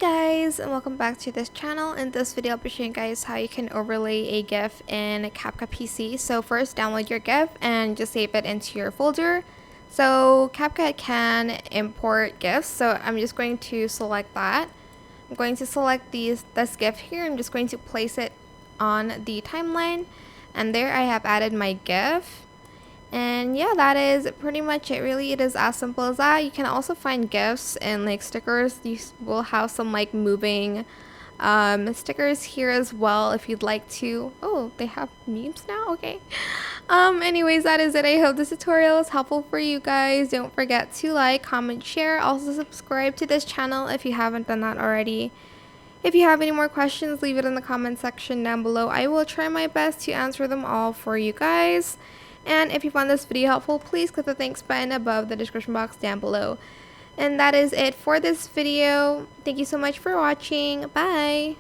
Guys, and welcome back to this channel. In this video I'll be showing you guys how you can overlay a GIF in CapCut PC. So first, download your GIF and just save it into your folder. So CapCut can import GIFs, so I'm just going to select that. I'm going to select this GIF here. I'm just going to place it on the timeline, and there I have added my GIF. And yeah, that is pretty much it. Really, it is as simple as that. You can also find GIFs and like stickers. You will have some like moving stickers here as well if you'd like to. Oh, they have memes now. Okay. Anyways, that is it. I hope this tutorial is helpful for you guys. Don't forget to like, comment, share. Also subscribe to this channel if you haven't done that already. If you have any more questions, leave it in the comment section down below. I will try my best to answer them all for you guys. And if you found this video helpful, please click the thanks button above the description box down below. And that is it for this video. Thank you so much for watching. Bye!